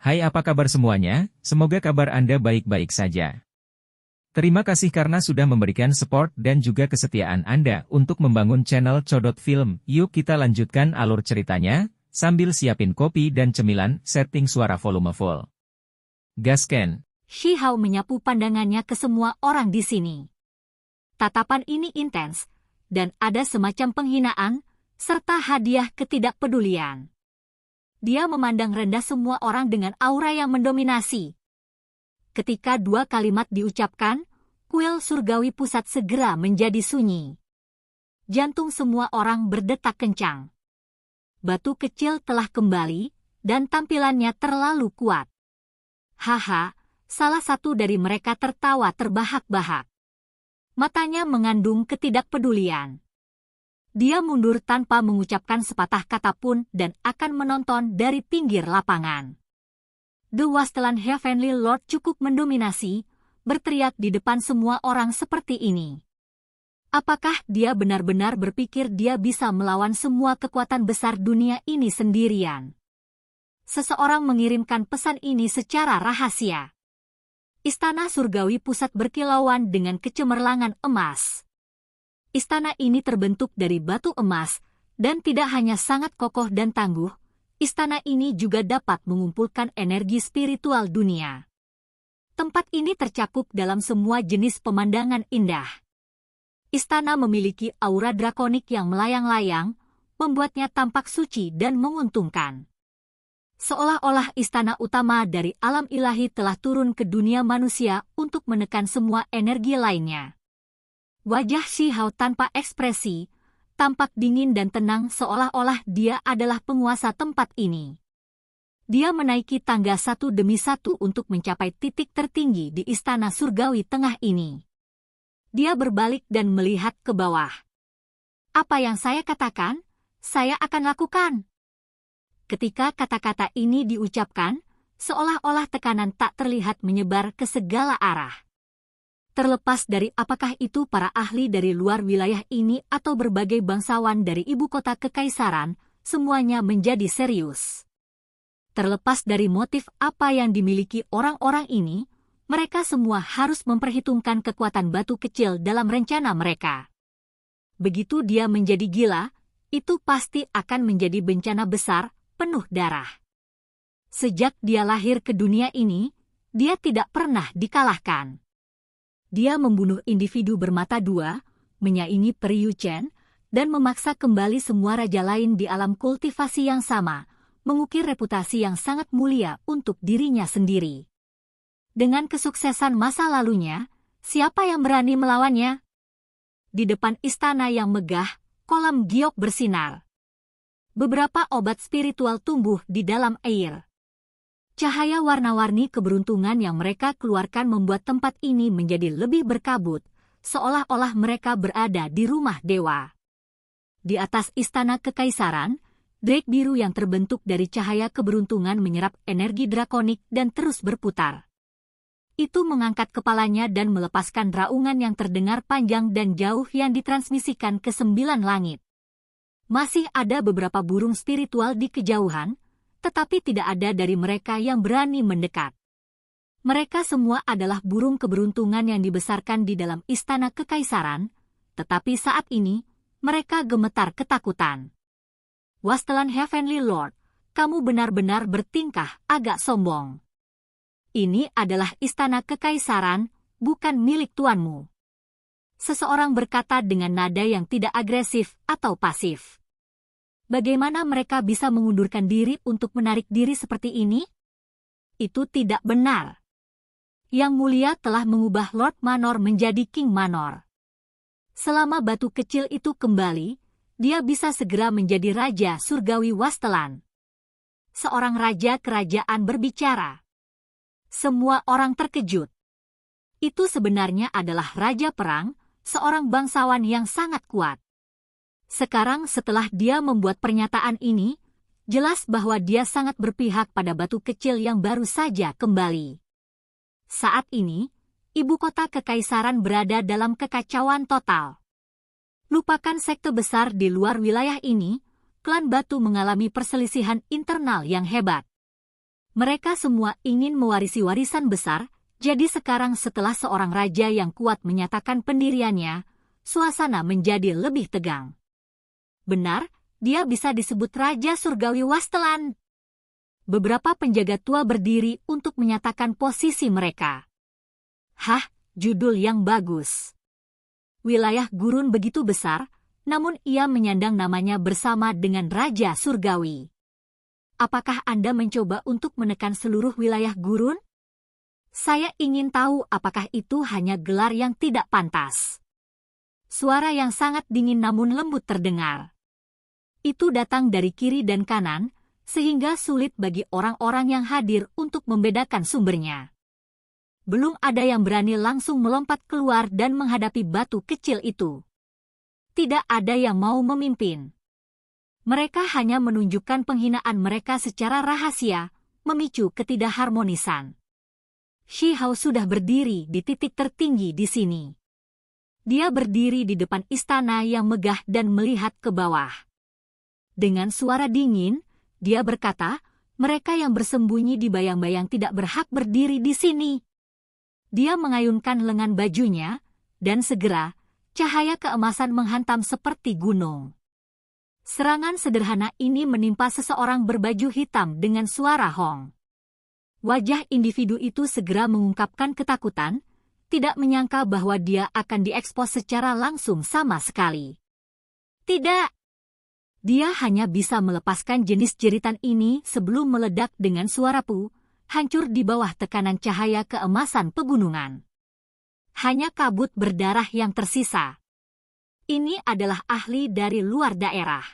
Hai, apa kabar semuanya? Semoga kabar Anda baik-baik saja. Terima kasih karena sudah memberikan support dan juga kesetiaan Anda untuk membangun channel Codot Film. Yuk kita lanjutkan alur ceritanya, sambil siapin kopi dan cemilan, setting suara volume full. Gasken. Shi Hao menyapu pandangannya ke semua orang di sini. Tatapan ini intens, dan ada semacam penghinaan, serta hadiah ketidakpedulian. Dia memandang rendah semua orang dengan aura yang mendominasi. Ketika dua kalimat diucapkan, kuil surgawi pusat segera menjadi sunyi. Jantung semua orang berdetak kencang. Batu kecil telah kembali, dan tampilannya terlalu kuat. Haha, salah satu dari mereka tertawa terbahak-bahak. Matanya mengandung ketidakpedulian. Dia mundur tanpa mengucapkan sepatah kata pun dan akan menonton dari pinggir lapangan. The Wasteland Heavenly Lord cukup mendominasi, berteriak di depan semua orang seperti ini. Apakah dia benar-benar berpikir dia bisa melawan semua kekuatan besar dunia ini sendirian? Seseorang mengirimkan pesan ini secara rahasia. Istana surgawi pusat berkilauan dengan kecemerlangan emas. Istana ini terbentuk dari batu emas, dan tidak hanya sangat kokoh dan tangguh, istana ini juga dapat mengumpulkan energi spiritual dunia. Tempat ini tercakup dalam semua jenis pemandangan indah. Istana memiliki aura drakonik yang melayang-layang, membuatnya tampak suci dan menguntungkan. Seolah-olah istana utama dari alam ilahi telah turun ke dunia manusia untuk menekan semua energi lainnya. Wajah Shi Hao tanpa ekspresi, tampak dingin dan tenang seolah-olah dia adalah penguasa tempat ini. Dia menaiki tangga satu demi satu untuk mencapai titik tertinggi di istana surgawi tengah ini. Dia berbalik dan melihat ke bawah. Apa yang saya katakan, saya akan lakukan. Ketika kata-kata ini diucapkan, seolah-olah tekanan tak terlihat menyebar ke segala arah. Terlepas dari apakah itu para ahli dari luar wilayah ini atau berbagai bangsawan dari ibu kota kekaisaran, semuanya menjadi serius. Terlepas dari motif apa yang dimiliki orang-orang ini, mereka semua harus memperhitungkan kekuatan batu kecil dalam rencana mereka. Begitu dia menjadi gila, itu pasti akan menjadi bencana besar, penuh darah. Sejak dia lahir ke dunia ini, dia tidak pernah dikalahkan. Dia membunuh individu bermata dua, menyaingi Peri Yu Chen, dan memaksa kembali semua raja lain di alam kultivasi yang sama, mengukir reputasi yang sangat mulia untuk dirinya sendiri. Dengan kesuksesan masa lalunya, siapa yang berani melawannya? Di depan istana yang megah, kolam giok bersinar. Beberapa obat spiritual tumbuh di dalam air. Cahaya warna-warni keberuntungan yang mereka keluarkan membuat tempat ini menjadi lebih berkabut, seolah-olah mereka berada di rumah dewa. Di atas istana kekaisaran, drake biru yang terbentuk dari cahaya keberuntungan menyerap energi drakonik dan terus berputar. Itu mengangkat kepalanya dan melepaskan raungan yang terdengar panjang dan jauh yang ditransmisikan ke 9 langit. Masih ada beberapa burung spiritual di kejauhan, tetapi tidak ada dari mereka yang berani mendekat. Mereka semua adalah burung keberuntungan yang dibesarkan di dalam istana kekaisaran, tetapi saat ini, mereka gemetar ketakutan. Wasteland Heavenly Lord, kamu benar-benar bertingkah agak sombong. Ini adalah istana kekaisaran, bukan milik tuanmu. Seseorang berkata dengan nada yang tidak agresif atau pasif. Bagaimana mereka bisa mengundurkan diri untuk menarik diri seperti ini? Itu tidak benar. Yang mulia telah mengubah Lord Manor menjadi King Manor. Selama batu kecil itu kembali, dia bisa segera menjadi Raja Surgawi Wasteland. Seorang raja kerajaan berbicara. Semua orang terkejut. Itu sebenarnya adalah Raja Perang, seorang bangsawan yang sangat kuat. Sekarang setelah dia membuat pernyataan ini, jelas bahwa dia sangat berpihak pada batu kecil yang baru saja kembali. Saat ini, ibu kota kekaisaran berada dalam kekacauan total. Lupakan sekte besar di luar wilayah ini, klan batu mengalami perselisihan internal yang hebat. Mereka semua ingin mewarisi warisan besar, jadi sekarang setelah seorang raja yang kuat menyatakan pendiriannya, suasana menjadi lebih tegang. Benar, dia bisa disebut Raja Surgawi Wasteland. Beberapa penjaga tua berdiri untuk menyatakan posisi mereka. Hah, judul yang bagus. Wilayah gurun begitu besar, namun ia menyandang namanya bersama dengan Raja Surgawi. Apakah Anda mencoba untuk menekan seluruh wilayah gurun? Saya ingin tahu apakah itu hanya gelar yang tidak pantas. Suara yang sangat dingin namun lembut terdengar. Itu datang dari kiri dan kanan, sehingga sulit bagi orang-orang yang hadir untuk membedakan sumbernya. Belum ada yang berani langsung melompat keluar dan menghadapi batu kecil itu. Tidak ada yang mau memimpin. Mereka hanya menunjukkan penghinaan mereka secara rahasia, memicu ketidakharmonisan. Shi Hao sudah berdiri di titik tertinggi di sini. Dia berdiri di depan istana yang megah dan melihat ke bawah. Dengan suara dingin, dia berkata, mereka yang bersembunyi di bayang-bayang tidak berhak berdiri di sini. Dia mengayunkan lengan bajunya, dan segera, cahaya keemasan menghantam seperti gunung. Serangan sederhana ini menimpa seseorang berbaju hitam dengan suara hong. Wajah individu itu segera mengungkapkan ketakutan, tidak menyangka bahwa dia akan diekspos secara langsung sama sekali. Tidak. Dia hanya bisa melepaskan jenis jeritan ini sebelum meledak dengan suara pu, hancur di bawah tekanan cahaya keemasan pegunungan. Hanya kabut berdarah yang tersisa. Ini adalah ahli dari luar daerah.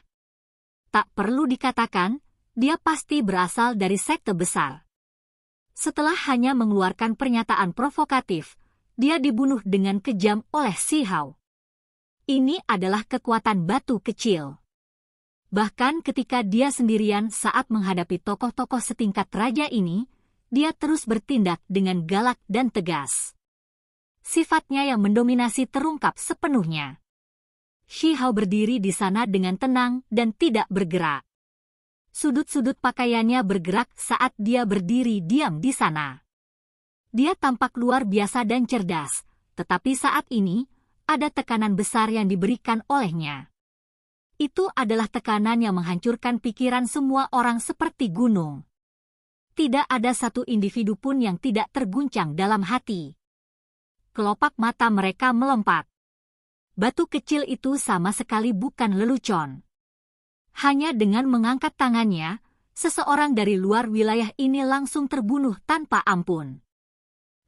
Tak perlu dikatakan, dia pasti berasal dari sekte besar. Setelah hanya mengeluarkan pernyataan provokatif, dia dibunuh dengan kejam oleh Shi Hao. Ini adalah kekuatan batu kecil. Bahkan ketika dia sendirian saat menghadapi tokoh-tokoh setingkat raja ini, dia terus bertindak dengan galak dan tegas. Sifatnya yang mendominasi terungkap sepenuhnya. Shi Hao berdiri di sana dengan tenang dan tidak bergerak. Sudut-sudut pakaiannya bergerak saat dia berdiri diam di sana. Dia tampak luar biasa dan cerdas, tetapi saat ini, ada tekanan besar yang diberikan olehnya. Itu adalah tekanan yang menghancurkan pikiran semua orang seperti gunung. Tidak ada satu individu pun yang tidak terguncang dalam hati. Kelopak mata mereka melompat. Batu kecil itu sama sekali bukan lelucon. Hanya dengan mengangkat tangannya, seseorang dari luar wilayah ini langsung terbunuh tanpa ampun.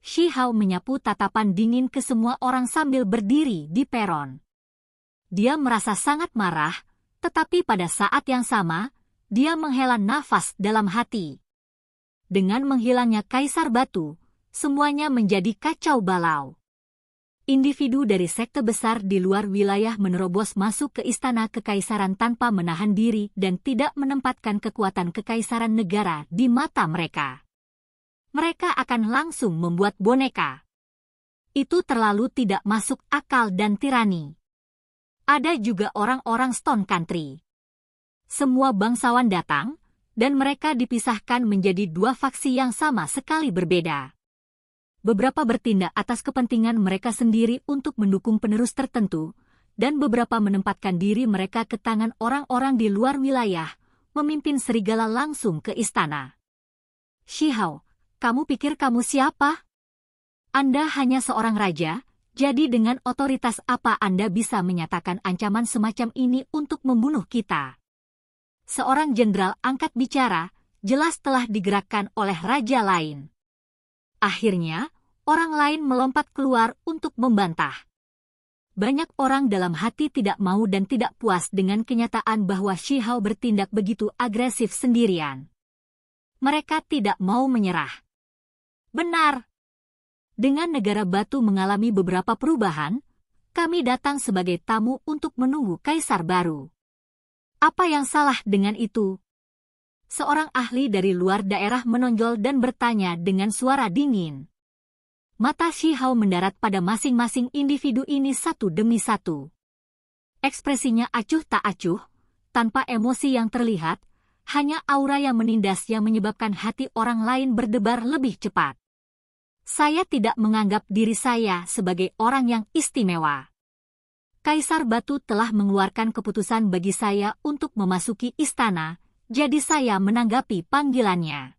Shi Hao menyapu tatapan dingin ke semua orang sambil berdiri di peron. Dia merasa sangat marah, tetapi pada saat yang sama, dia menghela nafas dalam hati. Dengan menghilangnya Kaisar Batu, semuanya menjadi kacau balau. Individu dari sekte besar di luar wilayah menerobos masuk ke istana kekaisaran tanpa menahan diri dan tidak menempatkan kekuatan kekaisaran negara di mata mereka. Mereka akan langsung membuat boneka. Itu terlalu tidak masuk akal dan tirani. Ada juga orang-orang Stone Country. Semua bangsawan datang, dan mereka dipisahkan menjadi dua faksi yang sama sekali berbeda. Beberapa bertindak atas kepentingan mereka sendiri untuk mendukung penerus tertentu, dan beberapa menempatkan diri mereka ke tangan orang-orang di luar wilayah, memimpin serigala langsung ke istana. Shi Hao, kamu pikir kamu siapa? Anda hanya seorang raja, jadi dengan otoritas apa Anda bisa menyatakan ancaman semacam ini untuk membunuh kita? Seorang jenderal angkat bicara, jelas telah digerakkan oleh raja lain. Akhirnya, orang lain melompat keluar untuk membantah. Banyak orang dalam hati tidak mau dan tidak puas dengan kenyataan bahwa Shi Hao bertindak begitu agresif sendirian. Mereka tidak mau menyerah. Benar. Dengan negara batu mengalami beberapa perubahan, kami datang sebagai tamu untuk menunggu kaisar baru. Apa yang salah dengan itu? Seorang ahli dari luar daerah menonjol dan bertanya dengan suara dingin. Mata Shi Hao mendarat pada masing-masing individu ini satu demi satu. Ekspresinya acuh tak acuh, tanpa emosi yang terlihat, hanya aura yang menindas yang menyebabkan hati orang lain berdebar lebih cepat. Saya tidak menganggap diri saya sebagai orang yang istimewa. Kaisar Batu telah mengeluarkan keputusan bagi saya untuk memasuki istana, jadi saya menanggapi panggilannya.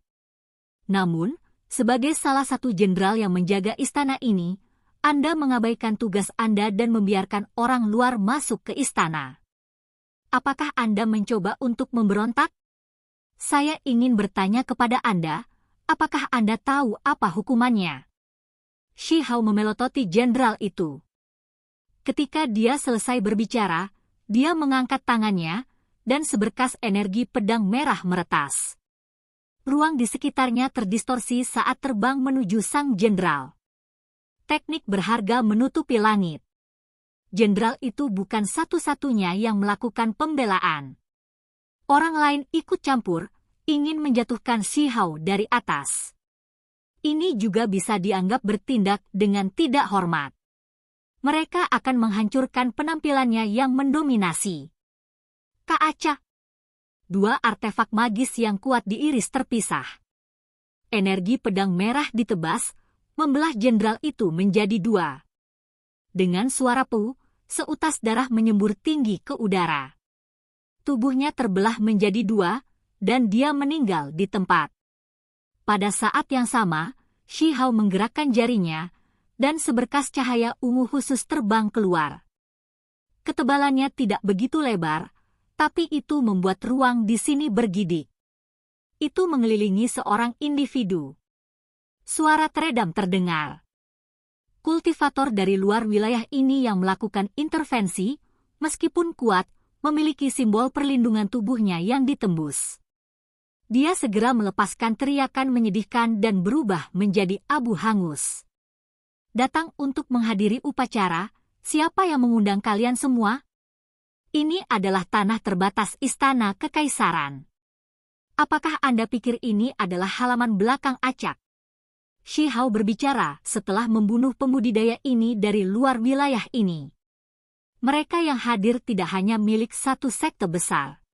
Namun, sebagai salah satu jenderal yang menjaga istana ini, Anda mengabaikan tugas Anda dan membiarkan orang luar masuk ke istana. Apakah Anda mencoba untuk memberontak? Saya ingin bertanya kepada Anda, apakah Anda tahu apa hukumannya? Shi Hao memelototi jenderal itu. Ketika dia selesai berbicara, dia mengangkat tangannya, dan seberkas energi pedang merah meretas. Ruang di sekitarnya terdistorsi saat terbang menuju sang jenderal. Teknik berharga menutupi langit. Jenderal itu bukan satu-satunya yang melakukan pembelaan. Orang lain ikut campur, ingin menjatuhkan Shi Hao dari atas. Ini juga bisa dianggap bertindak dengan tidak hormat. Mereka akan menghancurkan penampilannya yang mendominasi. Kaaca. Dua artefak magis yang kuat diiris terpisah. Energi pedang merah ditebas, membelah jenderal itu menjadi dua. Dengan suara pu, seutas darah menyembur tinggi ke udara. Tubuhnya terbelah menjadi dua, dan dia meninggal di tempat. Pada saat yang sama, Shi Hao menggerakkan jarinya, dan seberkas cahaya ungu khusus terbang keluar. Ketebalannya tidak begitu lebar, tapi itu membuat ruang di sini bergidik. Itu mengelilingi seorang individu. Suara teredam terdengar. Kultivator dari luar wilayah ini yang melakukan intervensi, meskipun kuat, memiliki simbol perlindungan tubuhnya yang ditembus. Dia segera melepaskan teriakan menyedihkan dan berubah menjadi abu hangus. Datang untuk menghadiri upacara, siapa yang mengundang kalian semua? Ini adalah tanah terbatas istana kekaisaran. Apakah Anda pikir ini adalah halaman belakang acak? Shi Hao berbicara setelah membunuh pembudidaya ini dari luar wilayah ini. Mereka yang hadir tidak hanya milik satu sekte besar.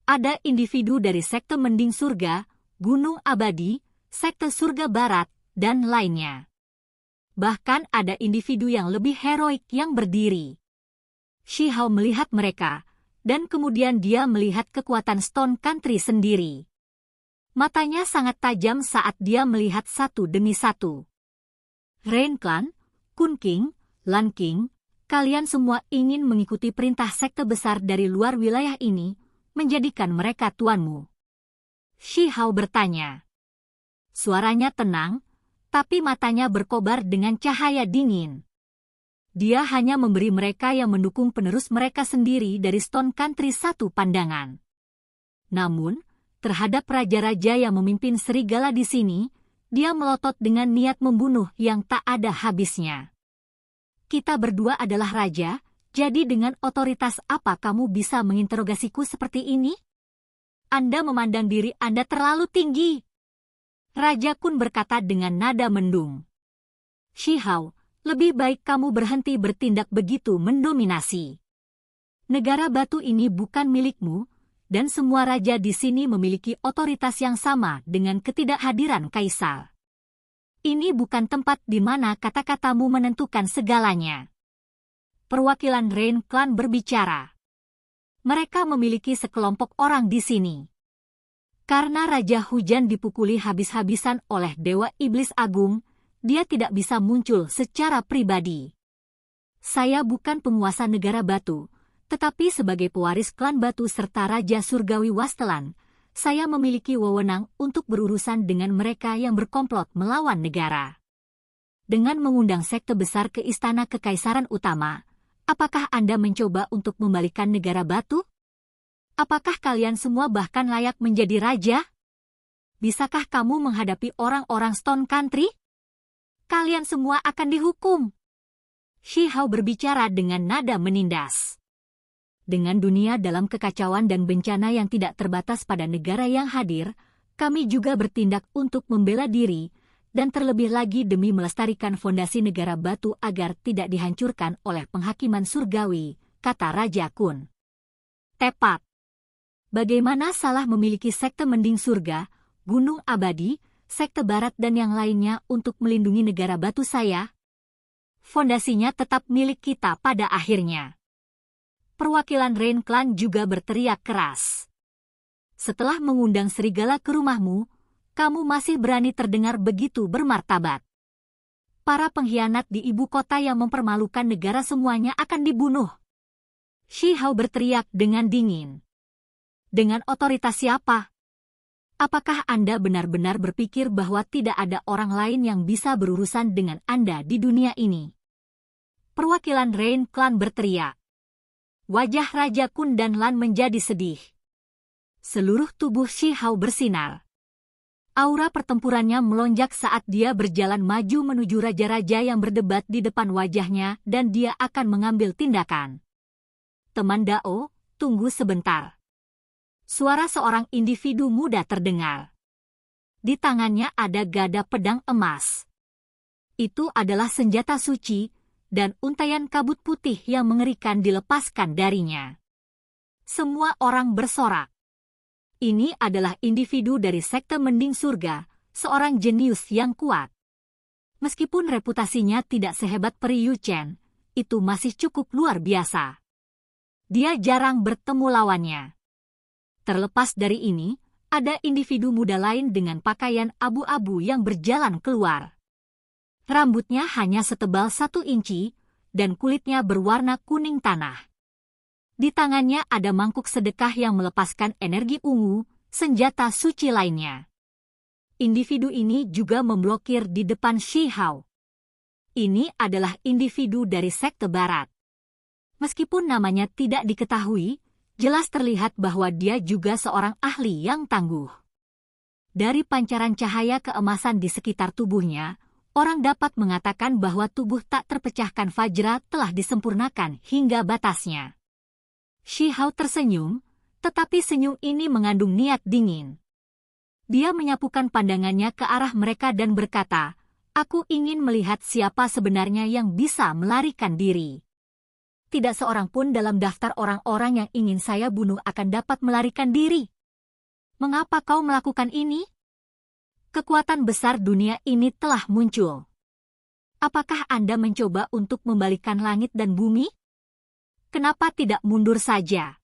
Ada individu dari sekte Mending Surga, Gunung Abadi, sekte Surga Barat, dan lainnya. Bahkan ada individu yang lebih heroik yang berdiri. Shi Hao melihat mereka, dan kemudian dia melihat kekuatan Stone Country sendiri. Matanya sangat tajam saat dia melihat satu demi satu. Rain Clan, Kun King, Lan King, kalian semua ingin mengikuti perintah sekte besar dari luar wilayah ini, menjadikan mereka tuanmu. Shi Hao bertanya. Suaranya tenang, tapi matanya berkobar dengan cahaya dingin. Dia hanya memberi mereka yang mendukung penerus mereka sendiri dari Stone Country satu pandangan. Namun, terhadap raja-raja yang memimpin serigala di sini, dia melotot dengan niat membunuh yang tak ada habisnya. Kita berdua adalah raja, jadi dengan otoritas apa kamu bisa menginterogasiku seperti ini? Anda memandang diri Anda terlalu tinggi. Raja Kun berkata dengan nada mendung. Shi Hao, lebih baik kamu berhenti bertindak begitu mendominasi. Negara batu ini bukan milikmu, dan semua raja di sini memiliki otoritas yang sama dengan ketidakhadiran kaisar. Ini bukan tempat di mana kata-katamu menentukan segalanya. Perwakilan Rain Clan berbicara. Mereka memiliki sekelompok orang di sini. Karena Raja Hujan dipukuli habis-habisan oleh Dewa Iblis Agung, dia tidak bisa muncul secara pribadi. Saya bukan penguasa negara batu, tetapi sebagai pewaris klan batu serta Raja Surgawi Wastelan, saya memiliki wewenang untuk berurusan dengan mereka yang berkomplot melawan negara. Dengan mengundang sekte besar ke istana kekaisaran utama, apakah Anda mencoba untuk membalikkan negara batu? Apakah kalian semua bahkan layak menjadi raja? Bisakah kamu menghadapi orang-orang Stone Country? Kalian semua akan dihukum. Shi Hao berbicara dengan nada menindas. Dengan dunia dalam kekacauan dan bencana yang tidak terbatas pada negara yang hadir, kami juga bertindak untuk membela diri, dan terlebih lagi demi melestarikan fondasi negara batu agar tidak dihancurkan oleh penghakiman surgawi, kata Raja Kun. Tepat. Bagaimana salah memiliki sekte mending surga, gunung abadi, sekte barat dan yang lainnya untuk melindungi negara batu saya? Fondasinya tetap milik kita pada akhirnya. Perwakilan Rain Clan juga berteriak keras. Setelah mengundang serigala ke rumahmu, kamu masih berani terdengar begitu bermartabat. Para pengkhianat di ibu kota yang mempermalukan negara semuanya akan dibunuh. Shi Hao berteriak dengan dingin. Dengan otoritas siapa? Apakah Anda benar-benar berpikir bahwa tidak ada orang lain yang bisa berurusan dengan Anda di dunia ini? Perwakilan Rain Clan berteriak. Wajah Raja Kun dan Lan menjadi sedih. Seluruh tubuh Shi Hao bersinar. Aura pertempurannya melonjak saat dia berjalan maju menuju raja-raja yang berdebat di depan wajahnya dan dia akan mengambil tindakan. Teman Dao, tunggu sebentar. Suara seorang individu muda terdengar. Di tangannya ada gada pedang emas. Itu adalah senjata suci, dan untaian kabut putih yang mengerikan dilepaskan darinya. Semua orang bersorak. Ini adalah individu dari sekte mending surga, seorang jenius yang kuat. Meskipun reputasinya tidak sehebat Peri Yu Chen, itu masih cukup luar biasa. Dia jarang bertemu lawannya. Terlepas dari ini, ada individu muda lain dengan pakaian abu-abu yang berjalan keluar. Rambutnya hanya setebal 1 inci, dan kulitnya berwarna kuning tanah. Di tangannya ada mangkuk sedekah yang melepaskan energi ungu, senjata suci lainnya. Individu ini juga memblokir di depan Shi Hao. Ini adalah individu dari sekte barat. Meskipun namanya tidak diketahui, jelas terlihat bahwa dia juga seorang ahli yang tangguh. Dari pancaran cahaya keemasan di sekitar tubuhnya, orang dapat mengatakan bahwa tubuh tak terpecahkan Fajra telah disempurnakan hingga batasnya. Shi Hao tersenyum, tetapi senyum ini mengandung niat dingin. Dia menyapukan pandangannya ke arah mereka dan berkata, "Aku ingin melihat siapa sebenarnya yang bisa melarikan diri. Tidak seorang pun dalam daftar orang-orang yang ingin saya bunuh akan dapat melarikan diri. Mengapa kau melakukan ini? Kekuatan besar dunia ini telah muncul. Apakah Anda mencoba untuk membalikkan langit dan bumi? Kenapa tidak mundur saja?"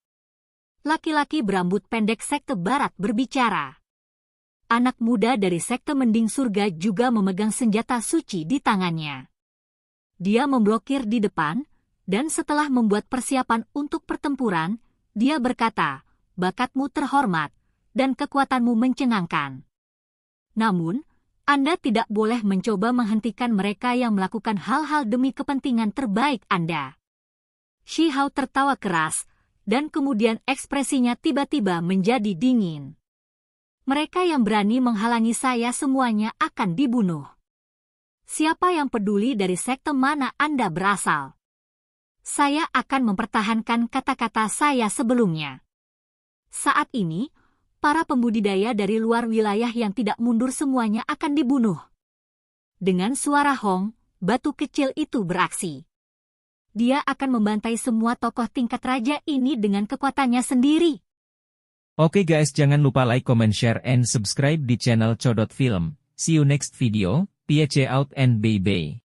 Laki-laki berambut pendek sekte barat berbicara. Anak muda dari sekte mending surga juga memegang senjata suci di tangannya. Dia memblokir di depan, dan setelah membuat persiapan untuk pertempuran, dia berkata, "Bakatmu terhormat, dan kekuatanmu mencengangkan. Namun, Anda tidak boleh mencoba menghentikan mereka yang melakukan hal-hal demi kepentingan terbaik Anda." Shi Hao tertawa keras, dan kemudian ekspresinya tiba-tiba menjadi dingin. "Mereka yang berani menghalangi saya semuanya akan dibunuh. Siapa yang peduli dari sekte mana Anda berasal? Saya akan mempertahankan kata-kata saya sebelumnya. Saat ini, para pembudidaya dari luar wilayah yang tidak mundur semuanya akan dibunuh." Dengan suara hong, batu kecil itu beraksi. Dia akan membantai semua tokoh tingkat raja ini dengan kekuatannya sendiri. Oke guys, jangan lupa like, comment, share, and subscribe di channel Codot Film. See you next video, peace out and bye-bye.